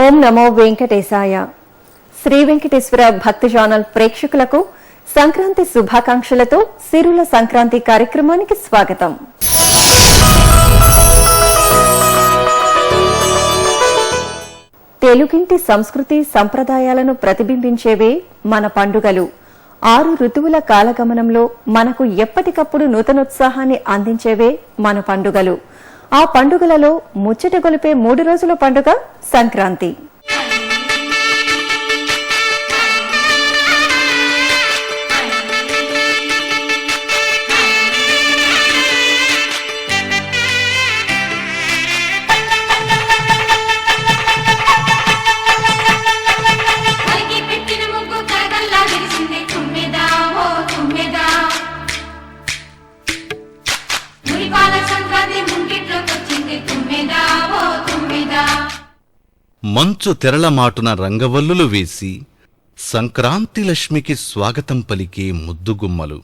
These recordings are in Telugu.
ఓం నమో వెంకటేశాయ. శ్రీ వెంకటేశ్వర భక్తి ఛానల్ ప్రేక్షకులకు సంక్రాంతి శుభాకాంక్షలతో సిరుల సంక్రాంతి కార్యక్రమానికి స్వాగతం. తెలుగింటి సంస్కృతి సంప్రదాయాలను ప్రతిబింబించేవే మన పండుగలు. 6 ఋతువుల కాలగమనంలో మనకు ఎప్పటికప్పుడు నూతనోత్సాహాన్ని అందించేవే మన పండుగలు. ఆ పండుగలలో ముచ్చట గొలిపే 3 రోజుల పండుగ సంక్రాంతి. మంచు తెరలమాటున రంగవల్లులు వేసి సంక్రాంతి లక్ష్మికి స్వాగతం పలికే ముద్దుగుమ్మలు,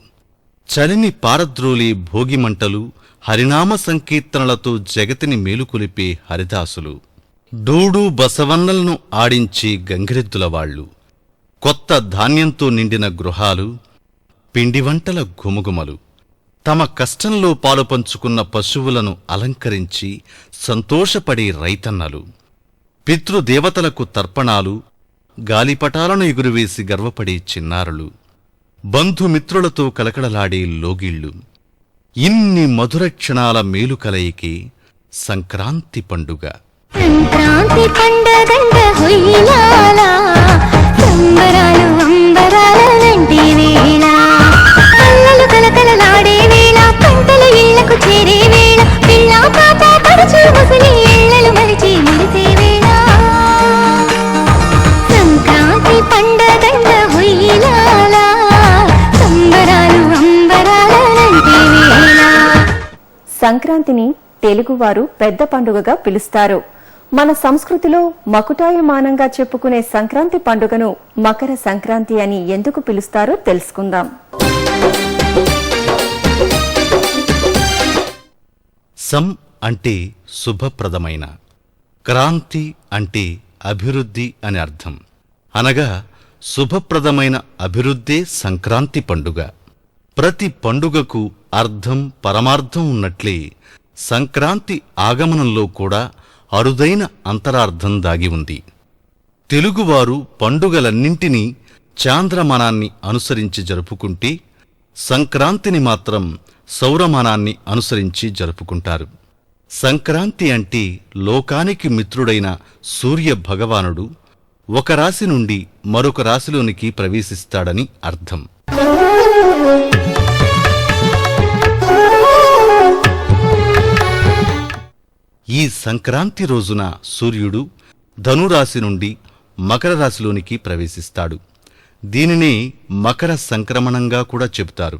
చలిని పారద్రోలే భోగిమంటలు, హరినామ సంకీర్తనలతో జగతిని మేలుకొలిపే హరిదాసులు, డూడు బసవన్నలను ఆడించే గంగిరెద్దులవాళ్లు, కొత్త ధాన్యంతో నిండిన గృహాలు, పిండివంటల గుమగుమలు, తమ కష్టంలో పాలుపంచుకున్న పశువులను అలంకరించి సంతోషపడే రైతన్నలు, పితృదేవతలకు తర్పణాలు, గాలిపటాలను ఎగురువేసి గర్వపడే చిన్నారులు, బంధుమిత్రులతో కలకడలాడే లోగిళ్లు, ఇన్ని మధుర క్షణాల మేలు కలయికే సంక్రాంతి పండుగ. సంక్రాంతి పండగంట హొయ్యాలా, సంబరాలు అంబరాలంటి వేళ, పల్లలు కలకలలాడే వేళ, పంటలు ఇళ్లకు చేరే వేళ, పిల్ల పాట పడుచు ముసలి ఇళ్లలు మరిచి మురిసే వేళ. సంక్రాంతి పండగంట హొయ్యాలా, సంబరాలు అంబరాలంటి వేళ. సంక్రాంతిని తెలుగువారు పెద్ద పండుగగా పిలుస్తారు. మన సంస్కృతిలో మకుటాయమానంగా చెప్పుకునే సంక్రాంతి పండుగను మకర సంక్రాంతి అని ఎందుకు పిలుస్తారో తెలుసుకుందాం. సం అంటే శుభప్రదమైన, క్రాంతి అంటే అభివృద్ధి అని అర్థం. అనగా శుభప్రదమైన అభివృద్ధే సంక్రాంతి పండుగ. ప్రతి పండుగకు అర్థం పరమార్థం ఉన్నట్లే సంక్రాంతి ఆగమనంలో కూడా అరుదైన అంతరార్థం దాగి ఉంది. తెలుగువారు పండుగలన్నింటినీ చాంద్రమానాన్ని అనుసరించి జరుపుకుంటే సంక్రాంతిని మాత్రం సౌరమానాన్ని అనుసరించి జరుపుకుంటారు. సంక్రాంతి అంటే లోకానికి మిత్రుడైన సూర్య భగవానుడు ఒక రాశి నుండి మరొక రాశిలోనికి ప్రవేశిస్తాడని అర్థం. ఈ సంక్రాంతి రోజున సూర్యుడు ధనురాశి నుండి మకర రాశిలోనికి ప్రవేశిస్తాడు. దీనినే మకర సంక్రమణంగా కూడా చెబుతారు.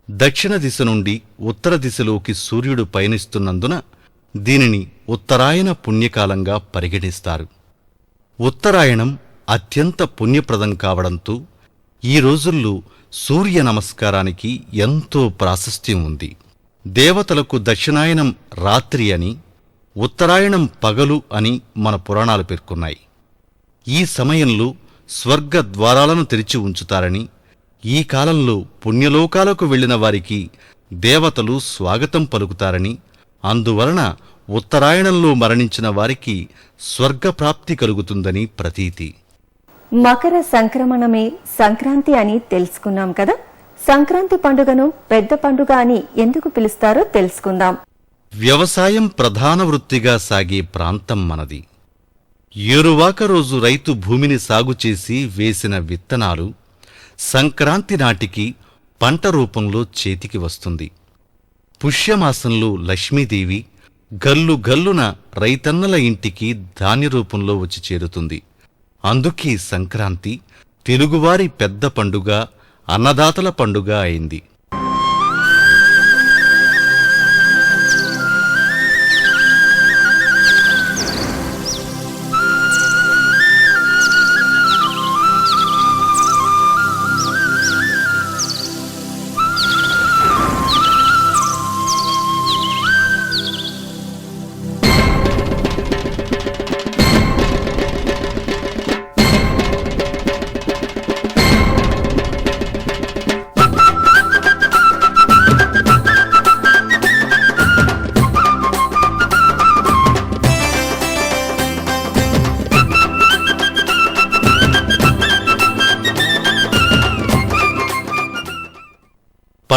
దక్షిణ దిశ నుండి ఉత్తర దిశలోకి సూర్యుడు పయనిస్తున్నందున దీనిని ఉత్తరాయణ పుణ్యకాలంగా పరిగణిస్తారు. ఉత్తరాయణం అత్యంత పుణ్యప్రదం కావడంతో ఈ రోజుల్లో సూర్య నమస్కారానికి ఎంతో ప్రాశస్త్యం ఉంది. దేవతలకు దక్షిణాయనం రాత్రి అని, ఉత్తరాయణం పగలు అని మన పురాణాలు పేర్కొన్నాయి. ఈ సమయంలో స్వర్గ ద్వారాలను తెరిచి ఉంచుతారని, ఈ కాలంలో పుణ్యలోకాలకు వెళ్లిన వారికి దేవతలు స్వాగతం పలుకుతారని, అందువలన ఉత్తరాయణంలో మరణించిన వారికి స్వర్గప్రాప్తి కలుగుతుందని ప్రతీతి. మకర సంక్రమణమే సంక్రాంతి అని తెలుసుకున్నాం కదా. సంక్రాంతి పండుగను పెద్ద పండుగ అని ఎందుకు పిలుస్తారో తెలుసుకుందాం. వ్యవసాయం ప్రధాన వృత్తిగా సాగే ప్రాంతం మనది. ఏరువాక రోజు రైతు భూమిని సాగుచేసి వేసిన విత్తనాలు సంక్రాంతి నాటికి పంట రూపంలో చేతికి వస్తుంది. పుష్యమాసంలో లక్ష్మీదేవి గల్లు గల్లున రైతన్నల ఇంటికి ధాన్య రూపంలో వచ్చి చేరుతుంది. అందుకే సంక్రాంతి తెలుగువారి పెద్ద పండుగ, అన్నదాతల పండుగ అయింది.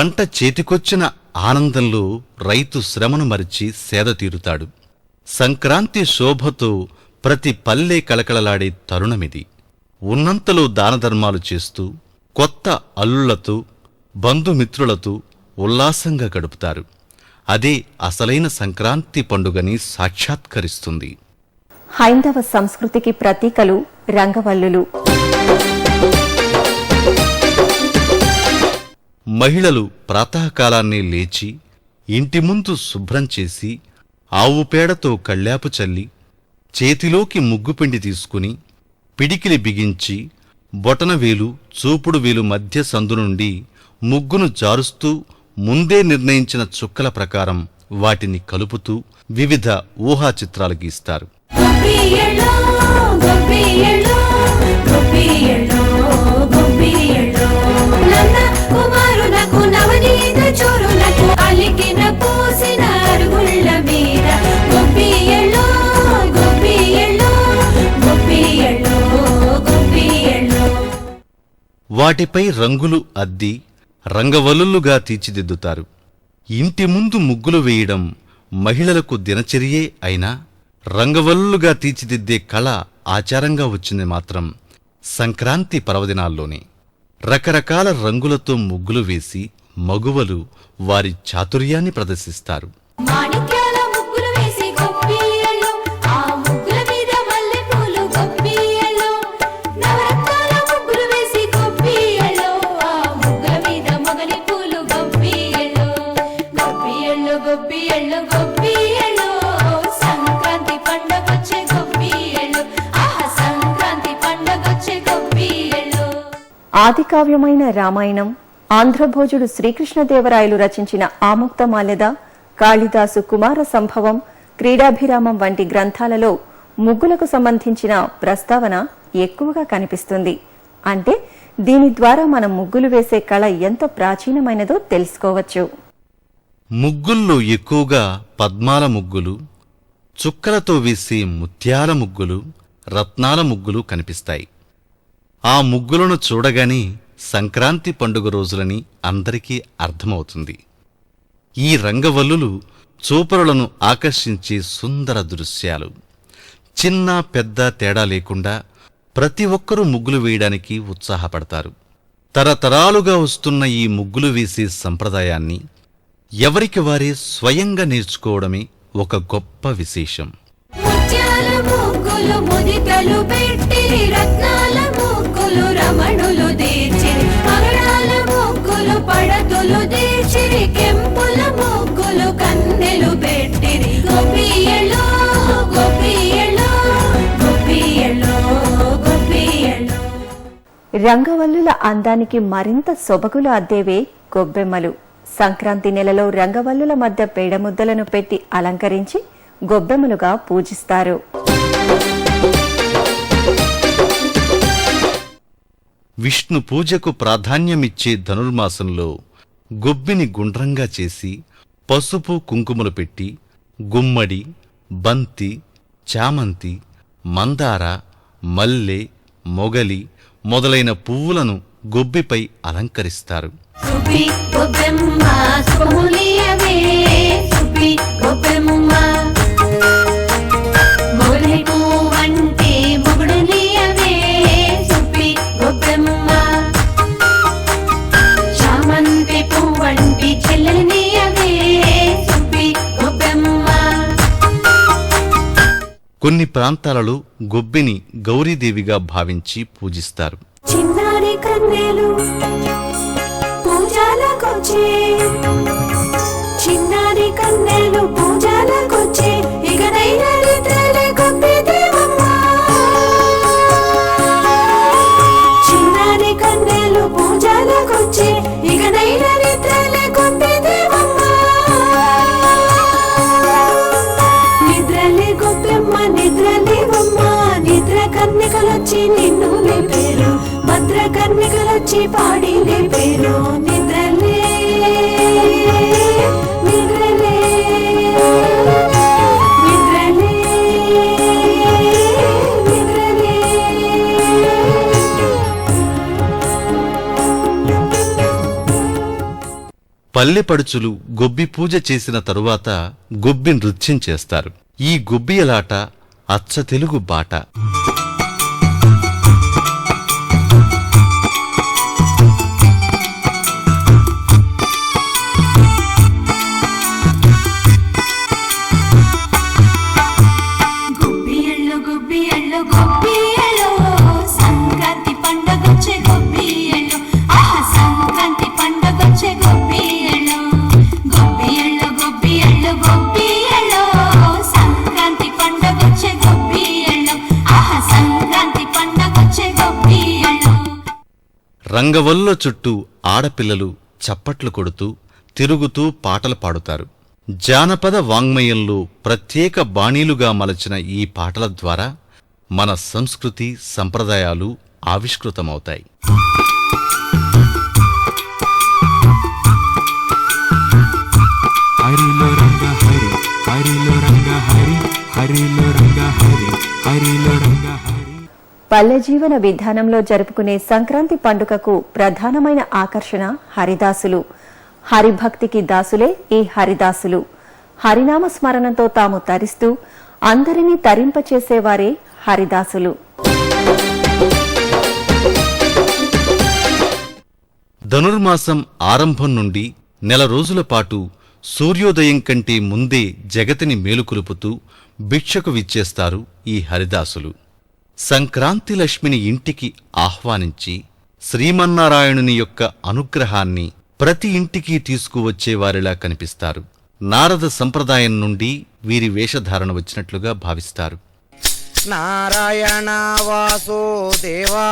పంట చేతికొచ్చిన ఆనందంలో రైతు శ్రమను మరిచి సేద తీరుతాడు. సంక్రాంతి శోభతో ప్రతి పల్లె కళకళలాడే తరుణమిది. ఉన్నంతలో దానధర్మాలు చేస్తూ కొత్త అల్లులతో బంధుమిత్రులతో ఉల్లాసంగా గడుపుతారు. అదే అసలైన సంక్రాంతి పండుగని సాక్షాత్కరిస్తుంది. హైందవ సంస్కృతికి ప్రతీకలు రంగవల్లులు. మహిళలు ప్రాతకాలాన్నే లేచి ఇంటి ముందు శుభ్రం చేసి ఆవు పేడతో కళ్యాపు చల్లి చేతిలోకి ముగ్గుపిండి తీసుకుని పిడికిలి బిగించి బొటనవేలు చూపుడు వేలు మధ్య సందు నుండి ముగ్గును జారుస్తూ ముందే నిర్ణయించిన చుక్కల ప్రకారం వాటిని కలుపుతూ వివిధ ఊహా చిత్రాలు గీస్తారు. వాటిపై రంగులు అద్ది రంగవల్లులుగా తీర్చిదిద్దుతారు. ఇంటి ముందు ముగ్గులు వేయడం మహిళలకు దినచర్యే అయినా రంగవల్లులుగా తీర్చిదిద్దే కళ ఆచారంగా వచ్చింది మాత్రం సంక్రాంతి పర్వదినాల్లోనే. రకరకాల రంగులతో ముగ్గులు వేసి మగువలు వారి చాతుర్యాన్ని ప్రదర్శిస్తారు. ఆదికావ్యమైన రామాయణం, ఆంధ్రభోజుడు శ్రీకృష్ణదేవరాయలు రచించిన ఆముక్తమాల్యద, కాళిదాసు కుమార సంభవం, క్రీడాభిరామం వంటి గ్రంథాలలో ముగ్గులకు సంబంధించిన ప్రస్తావన ఎక్కువగా కనిపిస్తుంది. అంటే దీని ద్వారా మనం ముగ్గులు వేసే కళ ఎంత ప్రాచీనమైనదో తెలుసుకోవచ్చు. ముగ్గుల్లో ఎక్కువగా పద్మాల ముగ్గులు, చుక్కలతో వేసే ముత్యాల ముగ్గులు, రత్నాల ముగ్గులు కనిపిస్తాయి. ఆ ముగ్గులను చూడగానే సంక్రాంతి పండుగ రోజులని అందరికీ అర్థమవుతుంది. ఈ రంగవల్లులు చూపరులను ఆకర్షించే సుందర దృశ్యాలు. చిన్న పెద్ద తేడా లేకుండా ప్రతి ఒక్కరూ ముగ్గులు వేయడానికి ఉత్సాహపడతారు. తరతరాలుగా వస్తున్న ఈ ముగ్గులు వేసే సంప్రదాయాన్ని ఎవరికి వారే స్వయంగా నేర్చుకోవడమే ఒక గొప్ప విశేషం. రమణులు దీర్చిరి మగడాల ముగ్గులు పడతులు దీర్చిరి కెంపుల ముగ్గులు కన్నెలు పెట్టిరి గోపియలో గోపియలో గోపియలో గోపియలో. రంగవల్లుల అందానికి మరింత సొబగులు అద్దేవే గొబ్బెమ్మలు. సంక్రాంతి నెలలో రంగవల్లుల మధ్య పేడముద్దలను పెట్టి అలంకరించి గొబ్బెమ్మలుగా పూజిస్తారు. విష్ణు పూజకు ప్రాధాన్యమిచ్చే ధనుర్మాసంలో గొబ్బిని గుండ్రంగా చేసి పసుపు కుంకుమలు పెట్టి గుమ్మడి, బంతి, చామంతి, మందార, మల్లె, మొగలి మొదలైన పువ్వులను గొబ్బిపై అలంకరిస్తారు. కొన్ని ప్రాంతాలలో గొబ్బిని గౌరీదేవిగా భావించి పూజిస్తారు. చిన్నారి కన్నెలు పూజలకొచ్చే, చిన్నారి కన్నెలు పూజలకొచ్చే, ఇకనైనా నిద్రలే గొప్పి దేవమ్మ. చిన్నారి కన్నెలు పూజలకొచ్చే, ఇకనైనా నిద్రలే గొప్పి దేవమ్మ. నిద్రలే గొప్పెమ్మ నిద్రలేవమ్మ, నిద్ర కన్నికలొచ్చి నిన్ను లేపేరు, భద్ర కన్నికలొచ్చి పాడి లేపేరు. నిద్రలే నిద్రలే నిద్రలే నిద్రలే. పల్లెపడుచులు గొబ్బి పూజ చేసిన తరువాత గొబ్బి నృత్యం చేస్తారు. ఈ గొబ్బియలాట అచ్చ తెలుగు బాట. గొబ్బియళ్ళు గొబ్బియళ్ళు గొబ్బియళ్ళు సంక్రాంతి పండగొచ్చే గొబ్బియళ్ళు ఆహా సంక్రాంతి పండగొచ్చే గొబ్బియళ్ళు గొబ్బియళ్ళు గొబ్బియళ్ళు గొబ్బియళ్ళు సంక్రాంతి పండగొచ్చే గొబ్బియళ్ళు ఆహా సంక్రాంతి పండగొచ్చే గొబ్బియళ్ళు. రంగవల్ల చుట్టూ ఆడపిల్లలు చప్పట్లు కొడుతూ తిరుగుతూ పాటలు పాడుతారు. జానపద వాంగ్మయంలో ప్రత్యేక బాణీలుగా మలచిన ఈ పాటల ద్వారా మన సంస్కృతి సంప్రదాయాలు ఆవిష్కృతమవుతాయి. హరిలో రంగ హరి హరిలో రంగ హరి హరిలో రంగ హరి హరిలో రంగ హరి. పల్లె జీవన విధానంలో జరుపుకునే సంక్రాంతి పండుగకు ప్రధానమైన ఆకర్షణ హరిదాసులు. హరిభక్తికి దాసులే ఈ హరిదాసులు. హరినామ స్మరణతో తాము తరిస్తూ అందరినీ తరింపచేసేవారే హరిదాసులు. ధనుర్మాసం ఆరంభం నుండి నెల రోజుల పాటు సూర్యోదయం కంటే ముందే జగతిని మేలుకొలుపుతూ భిక్షకు విచ్చేస్తారు ఈ హరిదాసులు. సంక్రాంతి లక్ష్మిని ఇంటికి ఆహ్వానించి శ్రీమన్నారాయణుని యొక్క అనుగ్రహాన్ని ప్రతి ఇంటికి తీసుకువచ్చేవారిలా కనిపిస్తారు. నారద సంప్రదాయం నుండి వీరి వేషధారణ వచ్చినట్లుగా భావిస్తారు. నారాయణ వాసుదేవా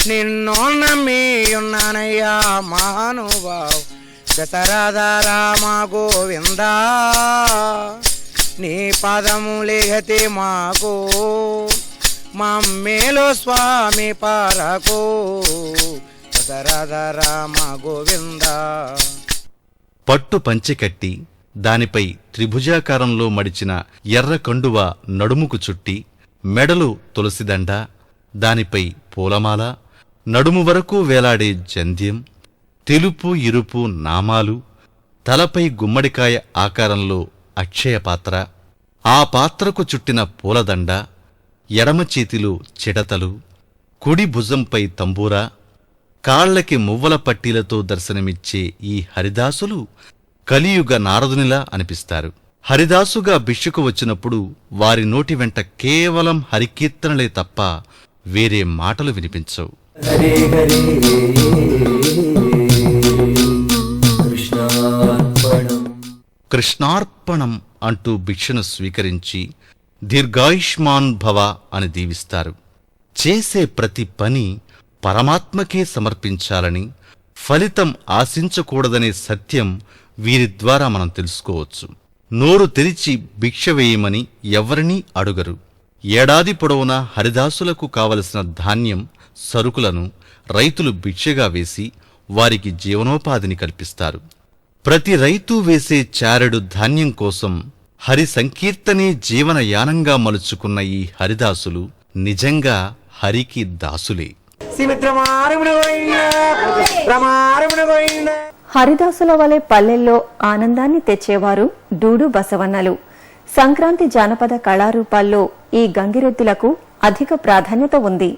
నిన్ను నమ్మియున్నానయ్యా మహానుభావ్ దశరథ రామ గోవింద నీ పదములిగతి మాకు మమ్మేలు స్వామి పరకు దశరథ రామ గోవింద. పట్టు పంచె కట్టి దానిపై త్రిభుజాకారంలో మడిచిన ఎర్ర కండువ నడుముకు చుట్టి మెడలో తులసిదండ, దానిపై పూలమాల, నడుము వరకు వేలాడే జంధ్యం, తెలుపు ఇరుపు నామాలు, తలపై గుమ్మడికాయ ఆకారంలో అక్షయ పాత్ర, ఆ పాత్రకు చుట్టిన పూలదండ, ఎడమ చేతిలో చిడతలు, కుడి భుజంపై తంబూరా, కాళ్లకి మువ్వల పట్టీలతో దర్శనమిచ్చే ఈ హరిదాసులు కలియుగ నారదునిలా అనిపిస్తారు. హరిదాసుగా భిక్షకు వచ్చినప్పుడు వారి నోటి వెంట కేవలం హరికీర్తనలే తప్ప వేరే మాటలు వినిపించవు. హరే హరే కృష్ణార్పణం. కృష్ణార్పణం అంటూ భిక్షను స్వీకరించి దీర్ఘాయుష్మాన్ భవ అని దీవిస్తారు. చేసే ప్రతి పని పరమాత్మకే సమర్పించాలని, ఫలితం ఆశించకూడదనే సత్యం వీరి ద్వారా మనం తెలుసుకోవచ్చు. నోరు తెరిచి భిక్ష వేయమని ఎవ్వరినీ అడుగరు. ఏడాది పొడవునా హరిదాసులకు కావలసిన ధాన్యం, సరుకులను రైతులు భిక్షగా వేసి వారికి జీవనోపాధిని కల్పిస్తారు. ప్రతి రైతు వేసే చారెడు ధాన్యం కోసం హరి సంకీర్తనే జీవనయానంగా మలుచుకున్న ఈ హరిదాసులు నిజంగా హరికి దాసులే. హరిదాసుల వలె పల్లెల్లో ఆనందాన్ని తెచ్చేవారు డూడు బసవన్నలు. సంక్రాంతి జానపద కళారూపాల్లో ఈ గంగిరెద్దులకు అధిక ప్రాధాన్యత ఉంది.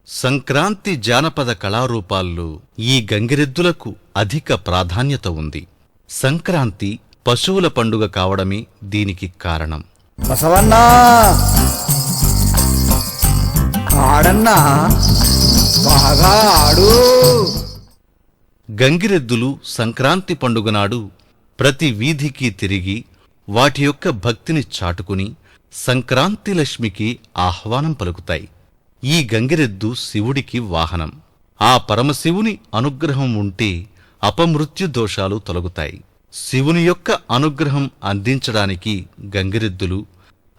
సంక్రాంతి జానపద కళారూపాల్లో ఈ గంగిరెద్దులకు అధిక ప్రాధాన్యత ఉంది. సంక్రాంతి పశువుల పండుగ కావడమే దీనికి కారణం. బసవన్నా ఆడన్నా బాగా ఆడు. గంగిరెద్దులు సంక్రాంతి పండుగ నాడు ప్రతి వీధికి తిరిగి వాటి యొక్క భక్తిని చాటుకుని సంక్రాంతి లక్ష్మికి ఆహ్వానం పలుకుతాయి. ఈ గంగిరెద్దు శివుడికి వాహనం. ఆ పరమశివుని అనుగ్రహం ఉంటే అపమృత్యు దోషాలు తొలగుతాయి. శివుని యొక్క అనుగ్రహం అందించడానికి గంగిరెద్దులు,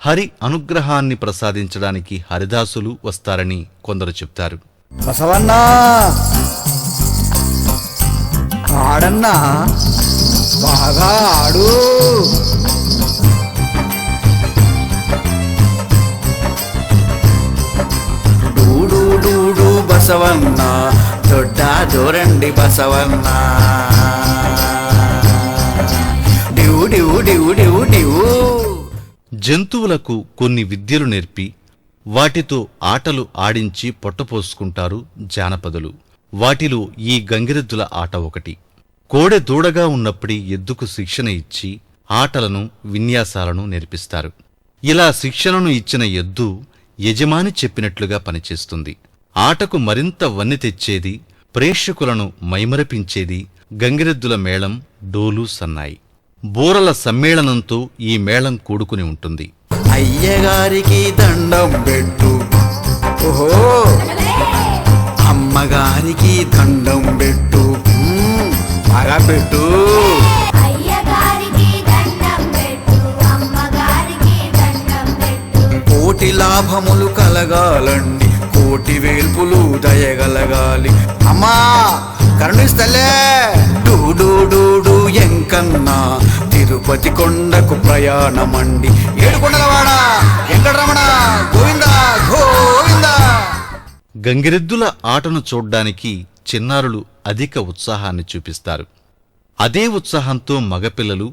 హరి అనుగ్రహాన్ని ప్రసాదించడానికి హరిదాసులు వస్తారని కొందరు చెప్తారు. బసవన్నా ఆడన్నా బాగా ఆడు. డూడు డూడు బస బసవన్న దొడ్డ దూరండి బసవన్న డివు డివు డివు డివు డివు. జంతువులకు కొన్ని విద్యలు నేర్పి వాటితో ఆటలు ఆడించి పొట్టపోసుకుంటారు జానపదులు. వాటిలో ఈ గంగిరెద్దుల ఆట ఒకటి. కోడె దూడగా ఉన్నప్పుడే ఎద్దుకు శిక్షణ ఇచ్చి ఆటలను విన్యాసాలను నేర్పిస్తారు. ఇలా శిక్షణను ఇచ్చిన ఎద్దు యజమాని చెప్పినట్లుగా పనిచేస్తుంది. ఆటకు మరింత వన్నె తెచ్చేది, ప్రేక్షకులను మైమరపించేది గంగిరెద్దుల మేళం, డోలు, సన్నాయి. బూరల సమ్మేళనంతో ఈ మేళం కూడుకుని ఉంటుంది. అయ్యగారికి దండం పెట్టు, ఓహో అమ్మగారికి దండం పెట్టు, బాగా పెట్టు. అయ్యగారికి దండం పెట్టు, అమ్మగారికి దండం పెట్టు. కోటి లాభములు కలగాలండి, కోటి వేల్పులు దయగలగాలి. అమ్మా కరుణిస్తలే డూడూడూడు ఎంకన్నా తిరుపతి కొండకు ప్రయాణమండి. ఏడుకొండలవాడ వెంకటరమణ గోవిందా గోవిందా. గంగిరెద్దుల ఆటను చూడ్డానికి చిన్నారులు అధిక ఉత్సాహాన్ని చూపిస్తారు. అదే ఉత్సాహంతో మగపిల్లలు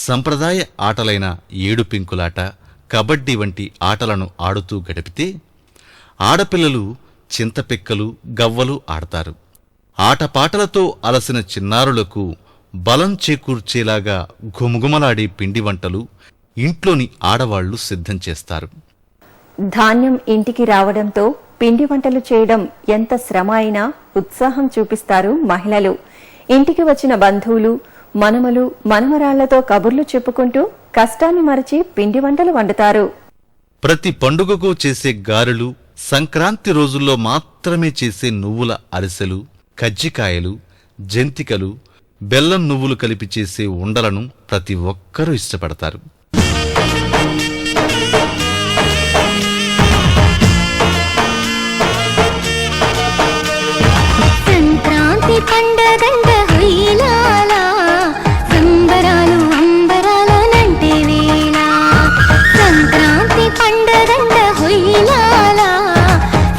సంప్రదాయ ఆటలైన ఏడుపింకులాట, కబడ్డీ వంటి ఆటలను ఆడుతూ గడిపితే ఆడపిల్లలు చింతపిక్కలు, గవ్వలు ఆడతారు. ఆటపాటలతో అలసిన చిన్నారులకు బలం చేకూర్చేలాగా ఘుమఘుమలాడే పిండి వంటలు ఇంట్లోని ఆడవాళ్లు సిద్ధం చేస్తారు. ధాన్యం ఇంటికి రావడంతో పిండి వంటలు చేయడం ఎంత శ్రమ అయినా ఉత్సాహం చూపిస్తారు మహిళలు. ఇంటికి వచ్చిన బంధువులు, మనమలు, మనమరాళ్లతో కబుర్లు చెప్పుకుంటూ కష్టాన్ని మరచి పిండి వంటలు వండుతారు. ప్రతి పండుగకు చేసే గారెలు, సంక్రాంతి రోజుల్లో మాత్రమే చేసే నువ్వుల అరిసెలు, కజ్జికాయలు, జంతికలు, బెల్లం నువ్వులు కలిపి చేసే ఉండలను ప్రతి ఒక్కరూ ఇష్టపడతారు. సంక్రాంతి పండగంట హుయిలాల సంబరాలు అంబరాలనంటే వేళ. సంక్రాంతి పండగంట హుయిలాల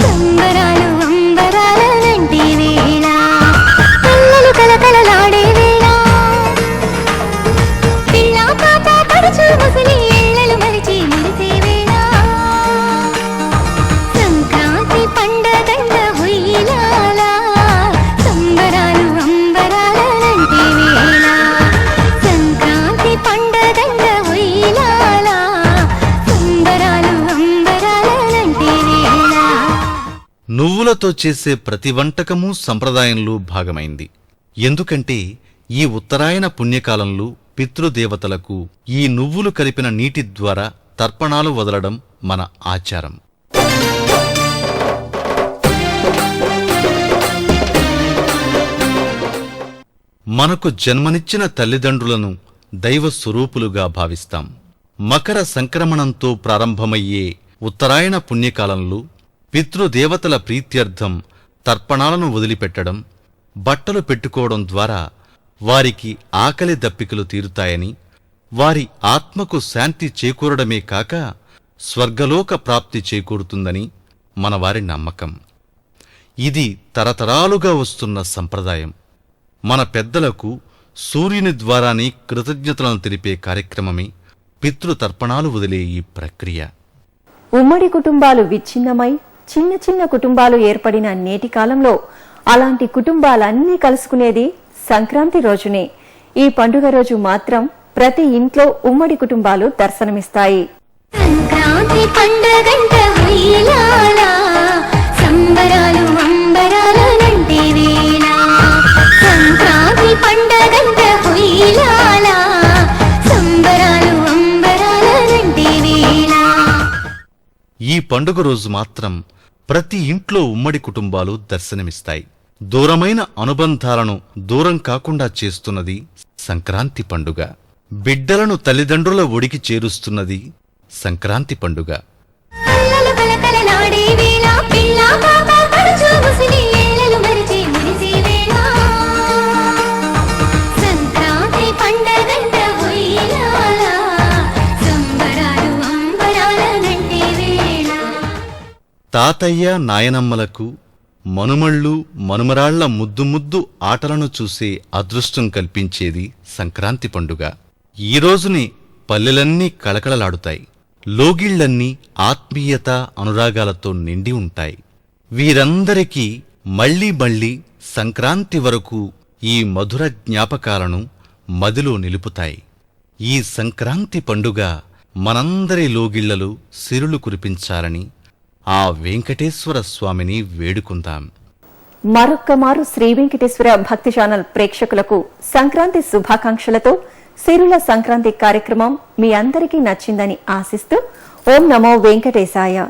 సంబరాలు అంబరాలనంటే వేళ. పిల్లలు కలకలలాడే వేళ, పిల్ల పాప పడుచు ముసలి ఎళ్ళలు మరిచి మురిసే వేళ. సంక్రాంతి పండగంట హుయిలాల సంబరాలు అంబరాలనంటే వేళ. సంక్రాంతి పండగంట హుయిలాల సంబరాలు అంబరాలనంటే వేళ. నువ్వులతో చేసే ప్రతి వంటకమూ సంప్రదాయంలో భాగమైంది. ఎందుకంటే ఈ ఉత్తరాయణ పుణ్యకాలంలో పితృదేవతలకు ఈ నువ్వులు కలిపిన నీటి ద్వారా తర్పణాలు వదలడం మన ఆచారం. మనకు జన్మనిచ్చిన తల్లిదండ్రులను దైవ స్వరూపులుగా భావిస్తాం. మకర సంక్రమణంతో ప్రారంభమయ్యే ఉత్తరాయణ పుణ్యకాలంలో పితృదేవతల ప్రీత్యర్థం తర్పణాలను వదిలిపెట్టడం, బట్టలు పెట్టుకోవడం ద్వారా వారికి ఆకలి దప్పికలు తీరుతాయని, వారి ఆత్మకు శాంతి చేకూరడమే కాక స్వర్గలోక ప్రాప్తి చేకూరుతుందని మనవారి నమ్మకం. ఇది తరతరాలుగా వస్తున్న సంప్రదాయం. మన పెద్దలకు సూర్యుని ద్వారానే కృతజ్ఞతలను తెలిపే కార్యక్రమమే పితృతర్పణాలు వదిలే ఈ ప్రక్రియ. ఉమ్మడి కుటుంబాలు విచ్ఛిన్నమై చిన్న చిన్న కుటుంబాలు ఏర్పడిన నేటి కాలంలో అలాంటి కుటుంబాలన్నీ కలుసుకునేది సంక్రాంతి రోజునే. ఈ పండుగ రోజు మాత్రం ప్రతి ఇంట్లో ఉమ్మడి కుటుంబాలు దర్శనమిస్తాయి. సంక్రాంతి పండగంట హుయిలాల సంబరాలు అంబరాలనంటే వేళ. సంక్రాంతి పండగంట హుయిలాల సంబరాలు అంబరాలనంటే వేళ. ఈ పండుగ రోజు మాత్రం ప్రతి ఇంట్లో ఉమ్మడి కుటుంబాలు దర్శనమిస్తాయి. దూరమైన అనుబంధాలను దూరం కాకుండా చేస్తున్నది సంక్రాంతి పండుగ. బిడ్డలను తల్లిదండ్రుల ఒడికి చేరుస్తున్నది సంక్రాంతి పండుగ. పిల్లలు కలకలలాడే వేళ, పిల్ల పాప పడుచు ముసలి ఎళ్ళలు మరిచి మురిసే వేళ. సంక్రాంతి పండగంట హుయిలాల సంబరాలు అంబరాలనంటే వేళ. తాతయ్య నాయనమ్మలకు మనుమళ్ళు మనుమరాళ్ల ముద్దు ముద్దు ఆటలను చూసే అదృష్టం కల్పించేది సంక్రాంతి పండుగ. ఈ రోజుని పల్లెలన్నీ కళకళలాడుతాయి. లోగిళ్లన్నీ ఆత్మీయత అనురాగాలతో నిండి ఉంటాయి. వీరందరికీ మళ్లీ మళ్లీ సంక్రాంతి వరకు ఈ మధుర జ్ఞాపకాలను మదిలో నిలుపుతాయి. ఈ సంక్రాంతి పండుగ మనందరి లోగిళ్లలో సిరులు కురిపించాలని ఆ వెంకటేశ్వర స్వామిని వేడుకుందాం. మరొక్కమారు శ్రీ వెంకటేశ్వర భక్తి ఛానల్ ప్రేక్షకులకు సంక్రాంతి శుభాకాంక్షలతో సిరుల సంక్రాంతి కార్యక్రమం మీ అందరికీ నచ్చిందని ఆశిస్తూ ఓం నమో వెంకటేశాయ.